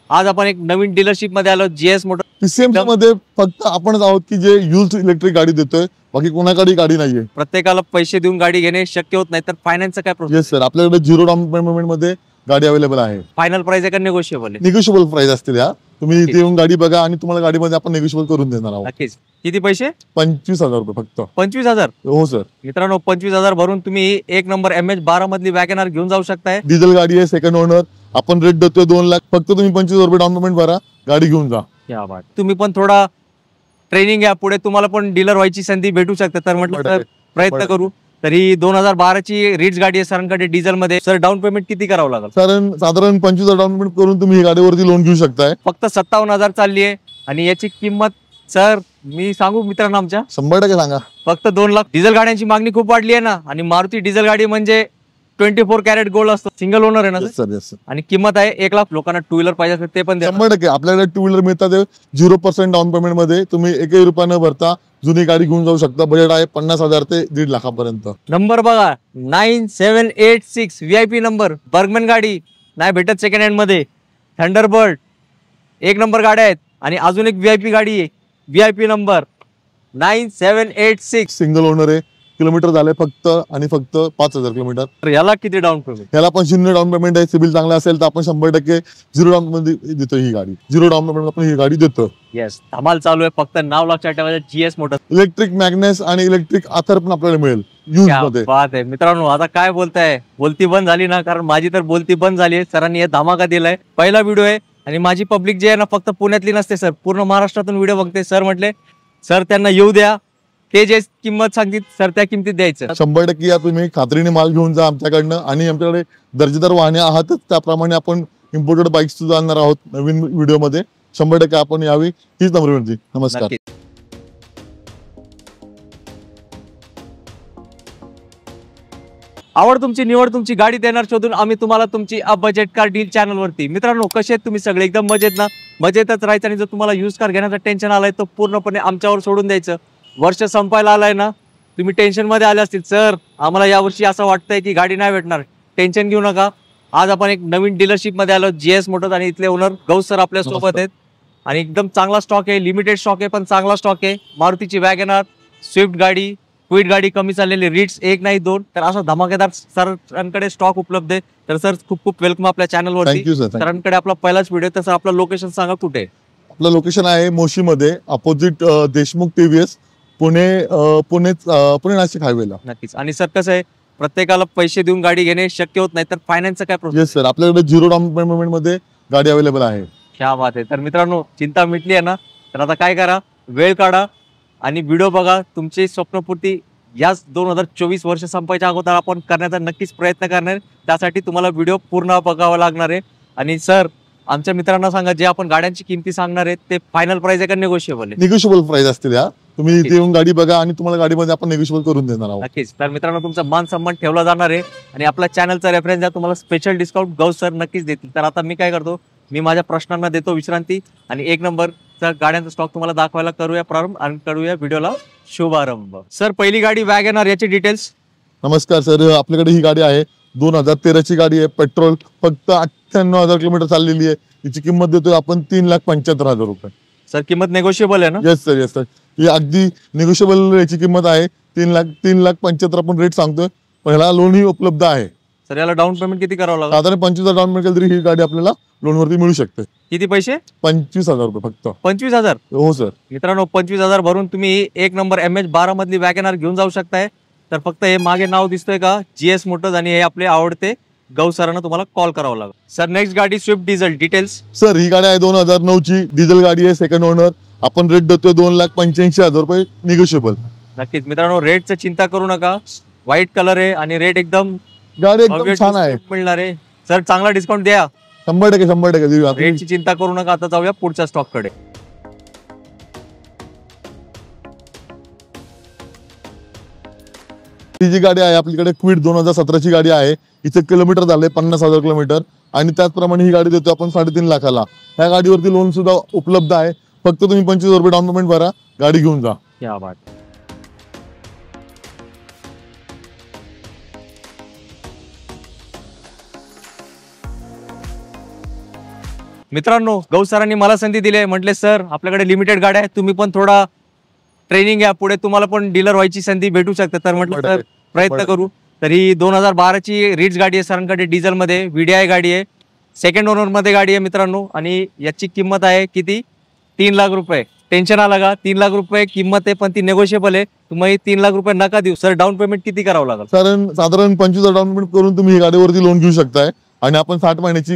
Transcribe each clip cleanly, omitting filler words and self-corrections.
आज आपण एक नवीन डीलरशिप मध्ये आलो, जीएस मोटर पीसीएम मध्ये फक्त आपणच आहोत की जे यूज इलेक्ट्रिक गाडी देतोय, बाकी कोणाकडे गाडी नाहीये. प्रत्येकाला पैसे देऊन गाडी घेणे शक्य होत नाही, तर फायनान्सचं काय प्रोसेस? येस सर, आपल्याकडे 0 डाऊन पेमेंट मध्ये गाडी अवेलेबल आहे. फायनल प्राइस आहे का निगोशिएबल आहे? निगोशिएबल प्राइस असतील या. तुम्ही इथे येऊन गाडी बघा आणि तुम्हाला गाडीमध्ये आपण निगोशिएबल करून देणार आहोत. नक्कीच. किती पैसे? 25,000 रुपये फक्त. 25,000? हो सर. मित्रांनो, 25,000 भरून तुम्ही एक नंबर MH12 मधली वॅगनआर घेऊन जाऊ शकताय. डिझेल गाडी आहे, सेकंड ओनर. आपण रेट देतोय 2 लाख. फक्त तुम्ही 25,000 रुपये डाऊन पेमेंट भरा, गाडी घेऊन जा. क्या बात. तुम्ही पण थोडा ट्रेनिंग घ्या, पुढे तुम्हाला पण डीलर व्हायची संधी भेटू शकते. तर म्हटलं तर प्रयत्न करू. तरी 2012 ची रिट्स गाडी आहे सरांकडे डिझेल मध्ये. सर डाऊन पेमेंट किती करावं लागेल? साधारण 25,000 डाऊन पेमेंट करून तुम्ही ही गाडीवरती लोन घेऊ शकताय. फक्त 57,000 चालली आहे आणि याची किंमत सर मी सांगू मित्रांनो आमच्या 100% सांगा. फक्त 2 लाख. डिझेल गाड्यांची मागणी खूप वाढली आहे ना, आणि मारुती डिझेल गाडी म्हणजे 24 कॅरेट गोल्ड असतो. सिंगल ओनर आहे ना सर. आणि किंमत आहे 1 लाख. लोकांना टू व्हीलर पाहिजे असेल ते पण द्या. 100% आपल्याकडे टू व्हीलर मिळतात 0% डाऊन पेमेंट मध्ये. तुम्ही 1 रुपया न भरता जुनी गाडी घेऊन जाऊ शकता. बजेट आहे 50,000 ते 1.5 लाखापर्यंत. नंबर बघा 9786 VIP नंबर. बर्गमॅन गाडी नाही भेटत सेकंड हँड मध्ये. थंडरबर्ड 1 नंबर गाड्या आहेत. आणि अजून एक VIP गाडी आहे, VIP नंबर 9786. सिंगल ओनर आहे. किलोमीटर झाले फक्त आणि फक्त 5,000 किलोमीटर. तर याला किती डाऊन पेमेंट? याला पण 0 डाऊन पेमेंट आहे. सिबिल चांगला असेल तर आपण 100% 0 डाऊन मध्ये देतो ही गाडी. 0 डाऊन पेमेंट आपण ही गाडी देतो. येस, धमाल चालू आहे. फक्त नाव लक्षात ठेवायचं, जीएस मोटर. इलेक्ट्रिक मॅग्नेस आणि इलेक्ट्रिक आथर पण आपल्याला मिळेल यूज मध्ये. बात आहे मित्रांनो. आता काय बोलताय, बोलती बंद झाली ना, कारण माझी तर बोलती बंद झाली आहे. सरांनी हे धमाका दिलाय. पहिला व्हिडिओ आहे आणि माझी पब्लिक जी आहे ना फक्त पुण्यातली नसते सर, पूर्ण महाराष्ट्रातून व्हिडिओ बघते. सर म्हटले सर त्यांना येऊ द्या, ते जे किंमत सांगतील सर त्या किमतीत द्यायचं. 100% या तुम्ही खात्रीने माल घेऊन जा आमच्याकडनं. आणि आमच्याकडे दर्जेदार वाहने आहातच, त्याप्रमाणे आपण इम्पोर्टेड बाईक्स सुद्धा आणणार आहोत नवीन व्हिडिओ मध्ये. 100% आपण यावी, हीच नम्र विनंती. नमस्कार. आवड तुमची, निवड तुमची, गाडी देणार शोधून आम्ही तुम्हाला तुमची a budget car deal channel वरती. मित्रांनो, कसे आहेत तुम्ही सगळे? एकदम मजेत ना? मजेतच राहायचं. आणि जर तुम्हाला यूज कार घेण्याचं टेन्शन आलंय तर पूर्णपणे आमच्यावर सोडून द्यायचं. वर्ष संपायला आलाय ना, तुम्ही टेन्शन मध्ये आले असतील, सर आम्हाला यावर्षी असं वाटतंय की गाडी नाही भेटणार. टेन्शन घेऊ नका. आज आपण एक नवीन डीलरशिप मध्ये आलो, जीएस मोटर्स. आणि इथले ओनर गौस सर आपल्या सोबत आहेत. आणि एकदम चांगला स्टॉक आहे, लिमिटेड स्टॉक आहे पण चांगला स्टॉक आहे. मारुतीची वॅगनआर, स्विफ्ट गाडी, क्विड गाडी, कमी चाललेली रिट्स 1 नाही 2. तर असा धमाकेदार सरांकडे स्टॉक उपलब्ध आहे. तर सर खूप खूप वेलकम आपल्या चॅनल वरती. सरांकडे आपला पहिलाच व्हिडिओ. तर सर आपलं लोकेशन सांगा, कुठे? आपलं लोकेशन आहे मोशी मध्ये, अपोजिट देशमुख TVS, पुणे नाशिक हायवेला. नक्कीच. आणि सर कसं आहे, प्रत्येकाला पैसे देऊन गाडी घेणे शक्य होत नाही, तर फायनान्सचं काय प्रोसेस? येस सर, आपल्याकडे 0 डाऊन पेमेंट मध्ये गाडी अवेलेबल आहे. क्या बात आहे. तर मित्रांनो, चिंता मिटली आहे ना? तर आता काय करा, वेळ काढा आणि व्हिडिओ बघा. तुमची स्वप्नपूर्ती याच 2024 वर्ष संपायच्या अगोदर आपण करण्याचा नक्कीच प्रयत्न करणार. त्यासाठी तुम्हाला व्हिडिओ पूर्ण बघावा लागणार आहे. आणि सर आमच्या मित्रांना सांगा, जे आपण गाड्यांची किमती सांगणार आहेत ते फायनल प्राइस आहे का निगोशिएबल आहे? निगोशिएबल प्राइस असतील या. तुम्ही इथे येऊन गाडी बघा आणि तुम्हाला गाडीमध्ये आपण निगोशिएबल करून देणार आहोत. नक्कीच. तर मित्रांनो, तुमचा मान सन्मान ठेवला जाणार आहे. आणि आपल्या चॅनलचा रेफरन्स द्या, तुम्हाला स्पेशल डिस्काउंट गौस सर नक्कीच देतील. तर आता मी काय करतो, मी माझ्या प्रश्नांना देतो विश्रांती आणि 1 नंबरचा गाड्यांचा स्टॉक तुम्हाला दाखवायला करूया प्रारंभ आणि करूया व्हिडिओला शुभारंभ. सर पहिली गाडी वॅगनआर, याची डिटेल्स. नमस्कार सर, आपल्याकडे ही गाडी आहे 2013 ची गाडी आहे. पेट्रोल, फक्त 98,000 किलोमीटर चाललेली आहे. तिची किंमत देतोय आपण 3,75,000 रुपये. सर किंमत नेगोशिएबल आहे ना? येस सर, येस सर, ही अगदी निगोशिएबल याची किंमत आहे. 3,75,000 आपण रेट सांगतोय, पण ह्याला लोनही उपलब्ध आहे. सर याला डाऊन पेमेंट किती करावं लागेल? साधारण 25,000 डाऊन पेमेंट केलं तरी ही गाडी आपल्याला लोनवरती मिळू शकते. किती पैसे? 25,000 रुपये फक्त. 25,000? हो सर. मित्रांनो, 25,000 भरून तुम्ही 1 नंबर MH12 मधली वॅगनआर घेऊन जाऊ शकताय. तर फक्त हे मागे नाव दिसतोय का, जीएस मोटर्स, आणि हे आपले आवडते गौ सरांना तुम्हाला कॉल करावा लागेल. सर नेक्स्ट गाडी स्विफ्ट डिझेल, डिटेल्स. सर ही गाडी आहे 2009 ची डिझेल गाडी आहे, सेकंड ओनर. आपण रेट देतोय 2,85,000 रुपये निगोशिएबल. नक्कीच. मित्रांनो, रेटचं चिंता करू नका. व्हाईट कलर आहे आणि रेट एकदम गाडी एकदम छान आहे, मिळणार आहे. सर चांगला डिस्काउंट द्या. 100% देऊया. रेटची चिंता करू नका. आता जाऊया पुढच्या स्टॉक कडे. ही जी गाडी आहे आपल्याकडे क्विड 2017 ची गाडी आहे. हिचे किलोमीटर झाले 50,000 किलोमीटर. आणि त्याचप्रमाणे ही गाडी देतो आपण 3.5 लाखाला. ह्या गाडीवरती लोन सुद्धा उपलब्ध आहे. फक्त तुम्ही 25,000 रुपये डाऊन पेमेंट भरा, गाडी घेऊन जा. क्या बात. मित्रांनो, गौ सरांनी मला संधी दिली आहे. म्हटले सर आपल्याकडे लिमिटेड गाड्या आहेत, तुम्ही पण थोडा ट्रेनिंग घ्या, पुढे तुम्हाला पण डीलर व्हायची संधी भेटू शकते. तर म्हटलं सर प्रयत्न करू. तर ही 2012ची रिट्स गाडी आहे सरांकडे, डिझेल मध्ये VDI गाडी आहे, सेकंड ओनर मध्ये गाडी आहे मित्रांनो. आणि याची किंमत आहे किती? 3 लाख रुपये. टेन्शन आला का? 3 लाख रुपये किंमत आहे, पण ती नेगोशिएबल आहे. तुम्ही 3 लाख रुपये नका देऊ सर. डाऊन पेमेंट किती करावं लागेल? साधारण 25,000 डाऊन पेमेंट करून तुम्ही ही गाडीवरती लोन घेऊ शकताय. आणि आपण 60 महिन्याची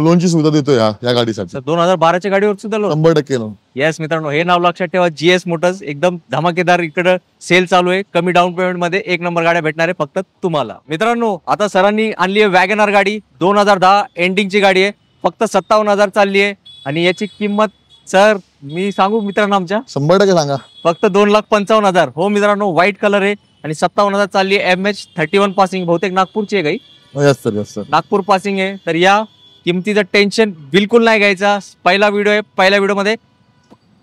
लोनची सुविधा देतो या गाडीसाठी. 2012च्या गाडीवर सुद्धा लोन? 100% लोन. येस मित्रांनो, हे नाव लक्षात ठेवा. GS मोटर्स एकदम धमाकेदार इकडे सेल चालू आहे. कमी डाऊन पेमेंट मध्ये 1 नंबर गाड्या भेटणार आहे फक्त तुम्हाला. मित्रांनो, आता सरांनी आणली आहे वॅगनर गाडी. 2010 एंडिंगची गाडी आहे. फक्त 57,000 चालली आहे. आणि याची किंमत सर मी सांगू मित्रांनो आमच्या? 100% सांगा. फक्त 2,55,000. हो मित्रांनो, व्हाईट कलर आहे आणि 57,000 चालली आहे. MH31 पासिंग, बहुतेक नागपूरची आहे काही. Yes sir. नागपूर पासिंग आहे. तर या किमतीचं टेन्शन बिलकुल नाही घ्यायचा. पहिला व्हिडिओ आहे, पहिल्या व्हिडिओ मध्ये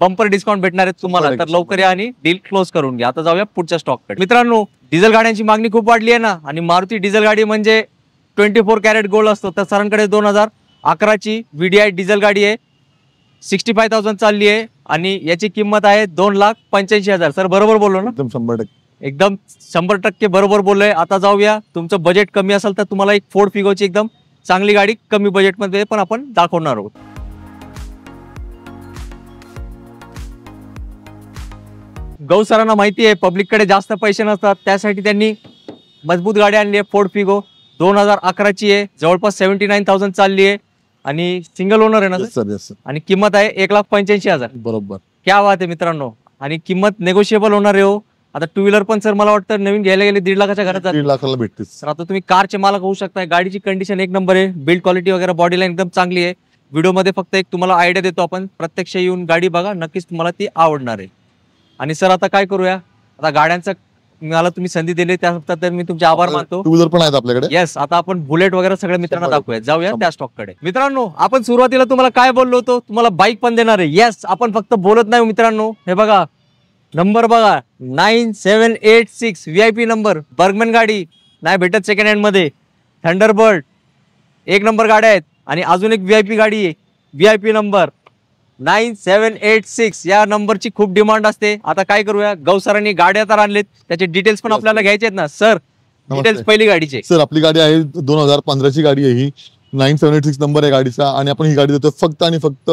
बंपर डिस्काउंट भेटणार आहे तुम्हाला. तर लवकर या आणि डील क्लोज करून घ्या. आता जाऊया पुढच्या स्टॉक कडे. मित्रांनो, डिझेल गाड्यांची मागणी खूप वाढली आहे ना, आणि मारुती डिझेल गाडी म्हणजे 24 कॅरेट गोल्ड असतो. तर सरांकडे 2011ची VDI डिझेल गाडी आहे. 65,000 चालली आहे आणि याची किंमत आहे 2,85,000. सर बरोबर बोललो ना? एकदम 100%. एकदम 100% बरोबर बोललोय. आता जाऊया, तुमचं बजेट कमी असेल तर तुम्हाला एक फोर्ड फिगोची एकदम चांगली गाडी कमी बजेटमध्ये पण आपण दाखवणार आहोत. गौ सरांना माहिती आहे पब्लिककडे जास्त पैसे नसतात, त्यासाठी त्यांनी मजबूत गाडी आणली आहे. फोर्ड फिगो 2011ची आहे. जवळपास 79,000 चालली आहे आणि सिंगल ओनर आहे ना सर? आणि किंमत आहे 1,85,000. बरोबर. क्या बात आहे मित्रांनो. आणि किंमत नेगोशिएबल होणार आहे. हो, आता 2 व्हीलर पण सर मला वाटतं नवीन घ्यायला गेले 1.5 लाखाच्या घरात 1.5 लाखाला भेटते सर. आता तुम्ही कारचे मालक होऊ शकताय. गाडीची कंडिशन 1 नंबर आहे. बिल्ड क्वालिटी वगैरे, बॉडी लाईन एकदम चांगली आहे. व्हिडिओ मध्ये फक्त एक तुम्हाला आयडिया देतो आपण. प्रत्यक्ष येऊन गाडी बघा, नक्कीच तुम्हाला ती आवडणार आहे. आणि सर आता काय करूया, आता गाड्यांचा मला तुम्ही संधी दिली त्याबद्दल मी तुमचे आभार मानतो. 2 व्हीलर पण आहेत आपल्याकडे. येस, आता आपण बुलेट वगैरे सगळ्या मित्रांना दाखवूया. जाऊया त्या स्टॉक कडे. मित्रांनो, आपण सुरुवातीला तुम्हाला काय बोललो होतो, तुम्हाला बाईक पण देणार आहे. येस, आपण फक्त बोलत नाही मित्रांनो. हे बघा नंबर बघा, 9786 VIP नंबर. बर्गमॅन गाडी नाही भेटत सेकंड हँड मध्ये. थंडरबर्ड 1 नंबर गाड्या आहेत. आणि अजून एक VIP गाडी आहे, VIP नंबर 9786. या नंबरची खूप डिमांड असते. आता काय करूया, गौ सरांनी गाड्या तर आणलेत, त्याचे डिटेल्स पण आपल्याला घ्यायचे आहेत ना सर? डिटेल्स पहिली गाडीचे. सर आपली गाडी आहे 2015ची गाडी आहे ही. 9786 नंबर आहे गाडीचा. आणि आपण ही गाडी देतो फक्त आणि फक्त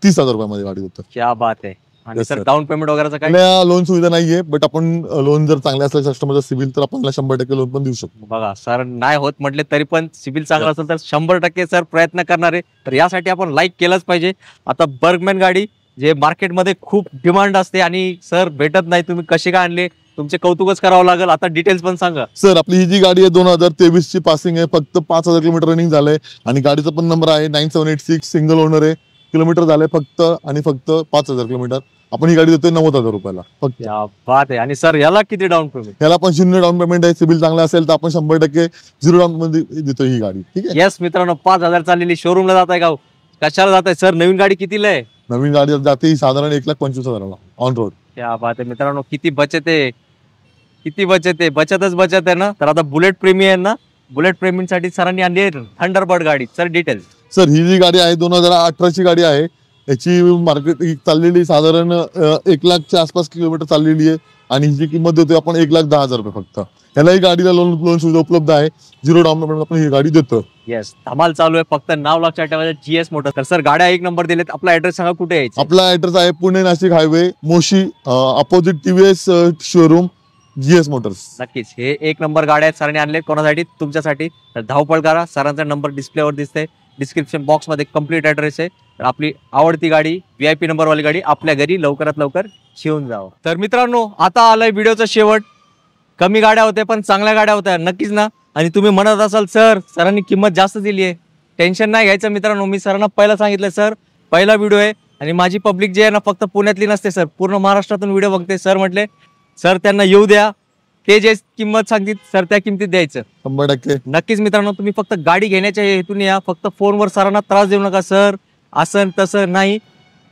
30,000 रुपयामध्ये गाडी देतो. क्या बात आहे. आणि सर डाऊन पेमेंट वगैरे काय? लोन सुविधा नाहीये, बट आपण लोन जर चांगले असल्या कस्टमरचा सिबिल तर आपण 100% लोन पण देऊ शकतो. बघा सर, नाही होत म्हटले तरी पण सिबिल चांगला असेल तर 100% सर प्रयत्न करणार आहे. तर यासाठी आपण लाईक केलंच पाहिजे. आता बर्गमॅन गाडी जे मार्केटमध्ये खूप डिमांड असते आणि सर भेटत नाही, तुम्ही कसे काय आणले, तुमचे कौतुकच करावं लागेल. आता डिटेल्स पण सांगा. सर आपली ही जी गाडी आहे 2023 ची पासिंग आहे. फक्त 5,000 किलोमीटर रनिंग झालंय. आणि गाडीचा पण नंबर आहे 9786. सिंगल ओनर आहे. किलोमीटर झाले फक्त आणि फक्त 5,000 किलोमीटर. आपण ही गाडी देतोय 90,000 रुपयाला फक्त. क्या बात आहे. आणि सर याला किती डाऊन पेमेंट? याला पण 0 डाऊन पेमेंट आहे. सिबिल चांगला असेल तर आपण 100% 0 डाऊन मध्ये देतोय ही गाडी. ठीक आहे. येस मित्रांनो, 5,000 चाललेली शोरूमला जात आहे का? कशाला जात आहे सर? नवीन गाडी कितीला आहे? नवीन गाडी जाते ही साधारण 1,25,000 ऑन रोड. क्या बात आहे मित्रांनो, किती बचत आहे, किती बचत आहे. बचतच बचत आहे ना. तर आता बुलेट प्रेमी आहे ना, बुलेट प्रेमींसाठी सरांनी आणली आहे थंडरबर्ड गाडी. Sir details. सर ही जी गाडी आहे 2018ची गाडी आहे. याची मार्केट चाललेली साधारण 1 लाखच्या आसपास किलोमीटर चाललेली आहे. आणि हिची किंमत देतोय आपण 1,10,000 रुपये फक्त. यालाही गाडीला लोन सुविधा उपलब्ध आहे. 0 डाऊन पेमेंट आपण ही गाडी देतो. येस, धमाल चालू आहे. फक्त नाव लक्षात ठेवायचं, GS मोटर. तर सर गाड्या 1 नंबर दिलेत. आपला ऍड्रेस सांगा, कुठे यायचं? आपला ऍड्रेस आहे Pune Nashik highway, Moshi, opposite TVS showroom, GS motors. नक्कीच हे 1 नंबर गाड्या आहेत. सरांनी आणले कोणासाठी? तुमच्यासाठी. तर धावपळ करा. सरांचा नंबर डिस्प्लेवर दिसतंय. डिस्क्रिप्शन बॉक्स मध्ये कम्प्लीट ऍड्रेस आहे. तर आपली आवडती गाडी, VIP नंबर वाली गाडी आपल्या घरी लवकरात लवकर घेऊन जावं. तर मित्रांनो, आता आलाय व्हिडिओचा शेवट. कमी गाड्या होत्या पण चांगल्या गाड्या होत्या, नक्कीच ना. आणि तुम्ही म्हणत असाल सर सरांनी किंमत जास्त दिली आहे, टेन्शन नाही घ्यायचं मित्रांनो. मी सरांना पहिला सांगितलं, सर पहिला व्हिडिओ आहे आणि माझी पब्लिक जी आहे ना फक्त पुण्यातली नसते सर, पूर्ण महाराष्ट्रातून व्हिडिओ बघते. सर म्हटले सर त्यांना येऊ द्या, ते जे किंमत सांगतील सर त्या किमतीत द्यायचं. 100%. नक्कीच मित्रांनो, तुम्ही फक्त गाडी घेण्याच्या हेतून या. फक्त फोनवर सरांना त्रास देऊ नका, सर असं तसं नाही.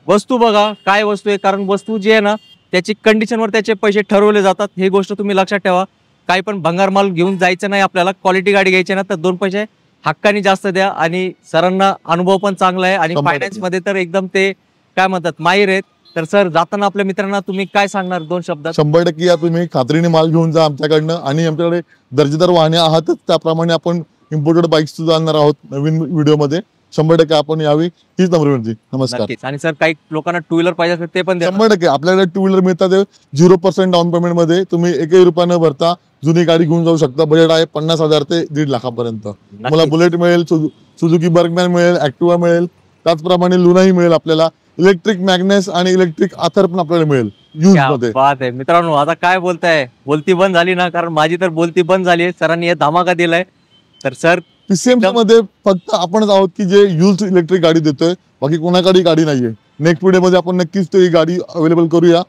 वस्तू बघा काय वस्तू आहे, कारण वस्तू जी आहे ना त्याची कंडिशनवर त्याचे पैसे ठरवले जातात. ही गोष्ट तुम्ही लक्षात ठेवा. काही पण भंगार माल घेऊन जायचं नाही आपल्याला. क्वालिटी गाडी घ्यायची ना तर 2 पैसे हक्कानी जास्त द्या आणि सरांना अनुभव पण चांगला आहे आणि 100% फायनान्स मध्ये तर एकदम ते काय म्हणतात माहीर आहेत. तर सर जाताना आपल्या मित्रांना तुम्ही काय सांगणार 2 शब्दात? 100% या तुम्ही खात्रीने माल घेऊन जा आमच्याकडनं आणि आमच्याकडे दर्जेदार वाहने आहातच त्याप्रमाणे आपण इम्पोर्टेड बाईक्स सुद्धा आणणार आहोत नवीन व्हिडिओमध्ये. 100% आपण यावी हीच नम्र विनंती. नमस्कार. नक्कीच. आणि सर काही लोकांना टू व्हीलर पाहिजे असेल ते पण द्या. 100% आपल्याकडे टू व्हीलर मिळतात 0% डाऊन पेमेंट मध्ये. तुम्ही 1 रुपया न भरता जुनी गाडी घेऊन जाऊ शकता. बजेट आहे 50,000 ते 1.5 लाखापर्यंत. तुम्हाला बुलेट मिळेल, सुझुकी बर्गमॅन मिळेल, ऍक्टिवा मिळेल, त्याचप्रमाणे लुनाही मिळेल. आपल्याला इलेक्ट्रिक मॅग्नेस आणि इलेक्ट्रिक आथर पण आपल्याला मिळेल यूज क्या मध्ये. बात आहे मित्रांनो. आता काय बोलताय, बोलती बंद झाली ना, कारण माझी तर बोलती बंद झाली आहे. सरांनी हे धमाका दिलाय. तर सर पीसीएमसी मध्ये फक्त आपणच आहोत की जे युज इलेक्ट्रिक गाडी देतोय, बाकी कोणाकडे गाडी नाहीये. नेक्स्ट मध्ये आपण नक्कीच ती गाडी अवेलेबल करूया.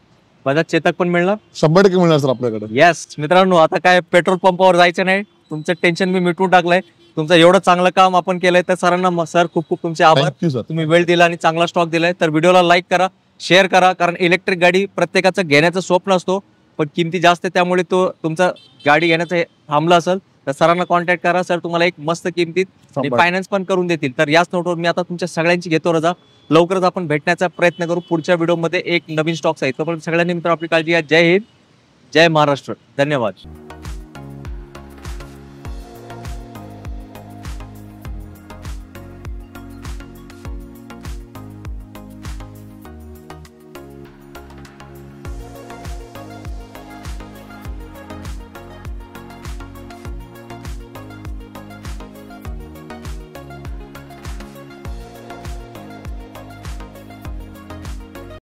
बजाज चेतक पण मिळणार. 100% मिळणार सर आपल्याकडे. येस मित्रांनो, आता काय पेट्रोल पंपावर जायचं नाही. तुमचं टेन्शन मी मिटवून टाकलंय. तुमचं एवढं चांगलं काम आपण केलंय तर सरांना सर खूप खूप तुमचे आभार. Thank you sir. तुम्ही वेळ दिला आणि चांगला स्टॉक दिलाय. तर व्हिडिओला लाईक करा, शेअर करा, कारण इलेक्ट्रिक गाडी प्रत्येकाचं घेण्याचं स्वप्न असतो, पण किमती जास्त आहे त्यामुळे तो तुमचा गाडी घेण्याचं हे थांबलं असेल तर सरांना कॉन्टॅक्ट करा. सर तुम्हाला एक मस्त किमतीत फायनान्स पण करून देतील. तर याच नोटवर मी आता तुमच्या सगळ्यांची घेतो रजा. लवकरच आपण भेटण्याचा प्रयत्न करू पुढच्या व्हिडिओमध्ये एक नवीन स्टॉक्स आहे. तोपर्यंत सगळ्यांनी मित्र आपली काळजी घ्या. जय हिंद, जय महाराष्ट्र. धन्यवाद.